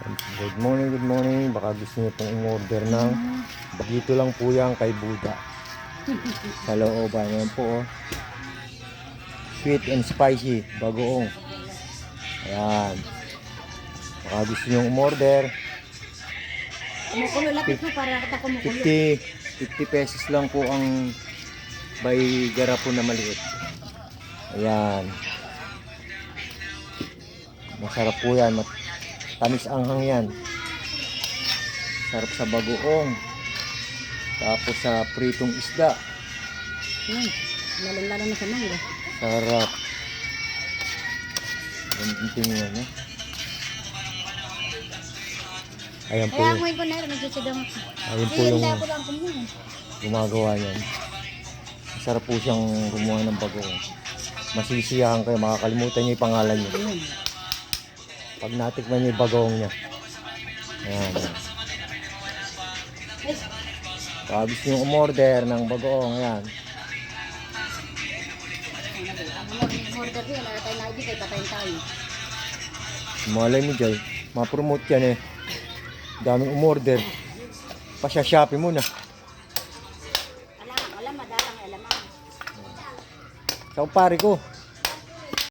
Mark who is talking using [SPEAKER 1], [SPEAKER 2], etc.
[SPEAKER 1] Good morning, good morning. Baka gusto niyo pong umorder ng dito lang po yan kay Buda. Sa looban yan po. Sweet and spicy, bagoong. Ayan. Baka gusto niyo umorder.
[SPEAKER 2] Kumukulo lapit mo para kita kumukulo.
[SPEAKER 1] 50 pesos lang po ang by garapon na maliit. Ayan. Masarap po yan. Tamis anghang yan. Sarap sa bagoong. Tapos sa pritong isda.
[SPEAKER 2] Lalo na sa mangga.
[SPEAKER 1] Sarap. Ganting yan, eh. Ayan po
[SPEAKER 2] Kaya
[SPEAKER 1] yung,
[SPEAKER 2] amoy ko na rin, nagsisidang.
[SPEAKER 1] ayun po yung
[SPEAKER 2] Hindi ako lang kumuha.
[SPEAKER 1] gumagawa niyan. Masarap po siyang gumawa ng bagoong. Masisiyahan kayo, makakalimutan niyo yung pangalan niyo. Pag natikman niyo yung bagoong niya. Ayan. Pag gusto niyo umorder ng bagoong, ayan.
[SPEAKER 2] Order din, tayo na ID kay patayin tayo.
[SPEAKER 1] Malay mo dyan, ma-promote yan eh. Daming umorder. Pasya-shopee muna.
[SPEAKER 2] Wala, madalang, alam mo.
[SPEAKER 1] Sa pare ko.